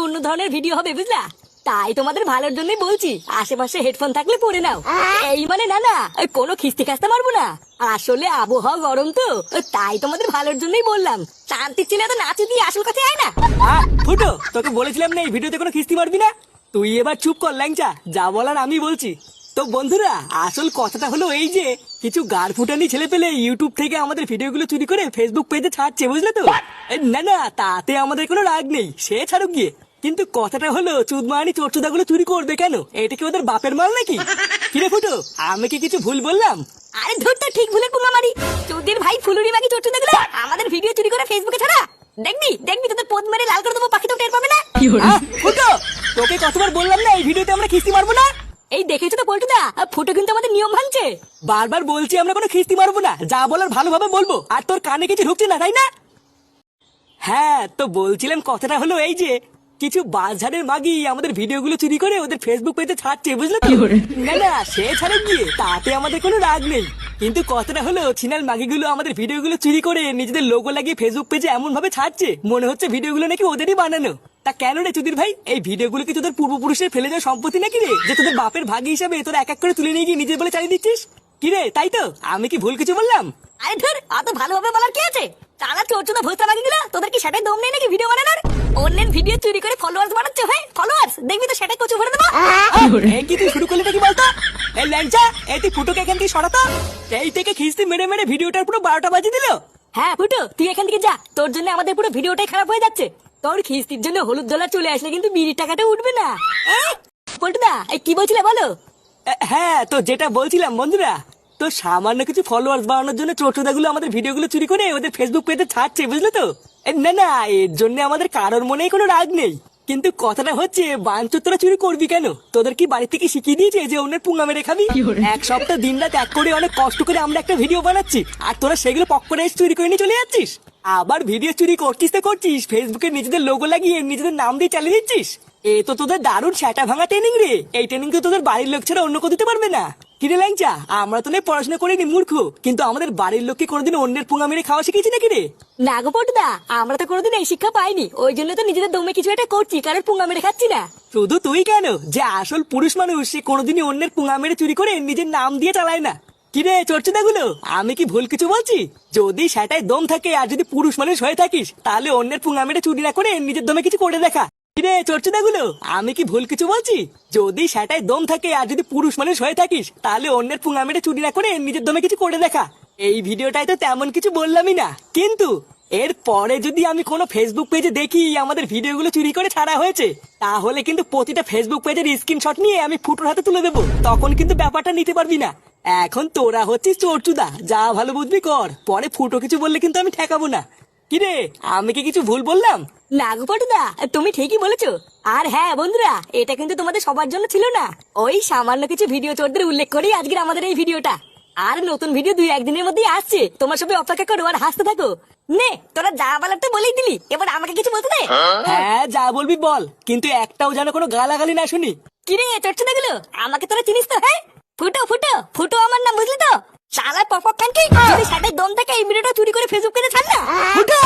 অন্য ধরনের ভিডিও হবে, বুঝলা? তাই তোমাদের ভালোর জন্যই বলছি, আশেপাশে হেডফোন থাকলে পরে নাও। এই মানে না না, ওই কোনো খিস্তি খাস্তা মারবো না। আসলে আবহাওয়া গরম তো, তাই তোমাদের ভালোর জন্যই বললাম। শান্তি ছিল তো নাচি দিয়ে আসল কথা আয় না। ফুটো, তোকে বলেছিলাম না এই ভিডিওতে কোনো খিস্তি মারবি না। তুই এবার চুপ কর ল্যাংচা, যা বলার আমি বলছি। তো বন্ধুরা, আসল কথাটা হলো এই যে কিছু গার ফুটানি ছেলে পেলে ইউটিউব থেকে আমাদের ভিডিওগুলো চুরি করে ফেসবুক পেজে ছাড়ছে, বুঝলে তো? না না, তাতে আমাদের কোনো রাগ নেই, সে ছাড়ুক গিয়ে। কিন্তু কথাটা হলো চুদমানি চোরচুদাগুলো চুরি করবে কেন? এটা কি ওদের বাপের মাল নাকি? কিরে ফুটো, আমি কি কিছু ভুল বললাম? আরে ধর, তো ঠিক ভুলের পুঙ্গা মারি। তোদের ভাই ফুলুরি মাগি চোরচুদ দেখলে আমাদের ভিডিও চুরি করে ফেসবুকে ছাড়া। দেখবি দেখবি, তোদের পদ মেরে লাল করে দেবো, পাখি তো টের পাবে না। ফুটো, তোকে কতবার বললাম না এই ভিডিওতে আমরা খিস্তি মারবো না? এই দেখেছো তো পল্টুদা, ফুটো কিন্তু আমাদের নিয়ম ভাঙছে। বারবার বলছি আমরা কোনো খিস্তি মারবো না, যা বলার ভালোভাবে বলবো। আর তোর কানে কিছু ঢুকছে না, তাই না? হ্যাঁ, তো বলছিলাম কথাটা হলো এই যে কিছু বাজারের মাগি আমাদের ভিডিওগুলো চুরি করে ওদের ফেসবুক পেজে ছাড়ছে, বুঝলে তো? না না, সে ছাড়ে গিয়ে, তাতে আমাদের কোনো রাগ নেই। কিন্তু কথাটা হলো ছিনাল মাগিগুলো আমাদের ভিডিওগুলো চুরি করে নিজেদের লোগো লাগিয়ে ফেসবুক পেজে এমন ভাবে ছাড়ছে মনে হচ্ছে ভিডিওগুলো নাকি ওদেরই বানানো। তা কেন রে চুদির ভাই, এই ভিডিওগুলো কি তোদের পূর্বপুরুষের ফেলে যাওয়া সম্পত্তি নাকি রে, যে তোদের বাপের ভাগি হিসাবে তোরা এক এক করে তুলে নিয়ে গিয়ে নিজের বলে চালিয়ে দিচ্ছিস? কি রে, তাই তো? আমি কি ভুল কিছু বললাম? আরে ধর, অত ভালোভাবে বলার কি আছে? তারা চোরচুদা ভোস্তা মাগি গুলো, তোদের কি সেটাই দম নেই নাকি ভিডিও বানানোর? অন্যের ভিডিও চুরি করে ফলোয়ার্স বানাচ্ছে, ভাই ফলোয়ার্স, দেখবি তো সেটাই কচু ভরে দেবো। এই কি তুই শুরু করলি নাকি বলতো? এই ল্যাংচা, এই তুই ফুটোকে এখান থেকে সরাতো। এই থেকে খিস্তি মেরে মেরে ভিডিওটার পুরো 12টা বাজিয়ে দিল। হ্যাঁ ফুটো, তুই এখান থেকে যা, তোর জন্য আমাদের পুরো ভিডিওটাই খারাপ হয়ে যাচ্ছে। তোর খিস্তির জন্য হলুদ ডলার চলে আসলে কিন্তু বিড়ির টাকাটা উঠবে না। পল্টুদা, এই কি বলছিলে বলো? হ্যাঁ, তো যেটা বলছিলাম বন্ধুরা, তো সামান্য কিছু ফলোয়ার্স বাড়ানোর জন্য চোরচোদাগুলো আমাদের ভিডিওগুলো চুরি করে ওদের ফেসবুক পেজে ছাড়ছে, বুঝলে তো? না না, এর জন্য আমাদের কারোর মনেই কোনো রাগ নেই। কিন্তু কথাটা হচ্ছে, বাঞ্চোর তোরা চুরি করবি কেন? তোদের কি বাড়ি থেকে শিখিয়ে দিয়েছে যে অন্যের পুঙ্গা মেরে খাবি? এক সপ্তাহ দিন রাত এক করে অনেক কষ্ট করে আমরা একটা ভিডিও বানাচ্ছি, আর তোরা সেগুলো পক করে এসে চুরি করে নিয়ে চলে যাচ্ছিস। আবার ভিডিও চুরি করছিস তো করছিস, ফেসবুকে নিজেদের লোগো লাগিয়ে নিজেদের নাম দিয়ে চালিয়ে দিচ্ছিস। এ তো তোদের দারুণ সেটা ভাঙা ট্রেনিং রে। এই ট্রেনিং তো তোদের বাড়ির লোক ছাড়া অন্য কেউ দিতে পারবে না। কিরে ল্যাংচা, আমরা তো নেই পড়াশোনা করিনি মূর্খ, কিন্তু আমাদের বাড়ির লোককে কোনোদিন অন্যের পুঙ্গা মেরে খাওয়া শিখেছি নাকি রে? না গো পল্টুদা, আমরা তো কোনোদিন এই শিক্ষা পাইনি, ওই জন্য তো নিজেদের দমে কিছু একটা করছি, কারোর পুঙ্গা মেরে খাচ্ছি না। শুধু তুই কেন, যে আসল পুরুষ মানুষ সে কোনোদিনই অন্যের পুঙ্গা মেরে চুরি করে নিজের নাম দিয়ে চালায় না। কিরে চোরচুদাগুলো, আমি কি ভুল কিছু বলছি? যদি সেটাই দম থাকে আর যদি পুরুষ মানুষ হয়ে থাকিস, তাহলে অন্যের পুঙ্গা মেরে চুরি না করে নিজের দমে কিছু করে দেখা। কিরে চোরচুদাগুলো, আমি কি ভুল কিছু বলছি? যদি সেটাই দম থাকে আর যদি পুরুষ মানুষ হয়ে থাকিস, তাহলে অন্যের পুঙ্গা মেরে চুরি না করে নিজের দমে কিছু করে দেখা। এই ভিডিওটাই তো তেমন কিছু বললামই না, কিন্তু এর পরে যদি আমি কোনো ফেসবুক পেজে দেখি আমাদের ভিডিওগুলো চুরি করে ছাড়া হয়েছে, তাহলে কিন্তু প্রতিটা ফেসবুক পেজের স্ক্রিনশট নিয়ে আমি ফুটোর হাতে তুলে দেবো, তখন কিন্তু ব্যাপারটা নিতে পারবি না। এখন তোরা হচ্ছিস চোরচুদা, যা ভালো বুঝবি কর, পরে ফুটো কিছু বললে কিন্তু আমি ঠেকাবো না। কিরে, আমি কি কিছু ভুল বললাম? না গো পল্টুদা, তুমি ঠিকই বলেছো। আর হ্যাঁ বন্ধুরা, এটা কিন্তু তোমাদের সবার জন্য ছিল না, ওই সামান্য কিছু ভিডিও চোরদের উল্লেখ করেই আজকের আমাদের এই ভিডিওটা। আর নতুন ভিডিও 2-1 দিনের মধ্যেই আসছে, তোমার সবাই অপেক্ষা করো আর হাসতে থাকো। নে, তোরা যা বলার তো বলেই দিলি, এবার আমাকে কিছু বলতে দে। হ্যাঁ, যা বলবি বল, কিন্তু একটাও যেন কোনো গালাগালি না শুনি। কিরে চোরচুদা গুলো, আমাকে তোরা চিনিস তো? হ্যাঁ, ফুটো ফুটো ফুটো আমার নাম, বুঝলি তো? শালা পপক খানকে, যদি সেটাই দম থাকে এই ভিডিওটা চুরি করে ফেসবুক পেজে ছাড় না। ফুটো।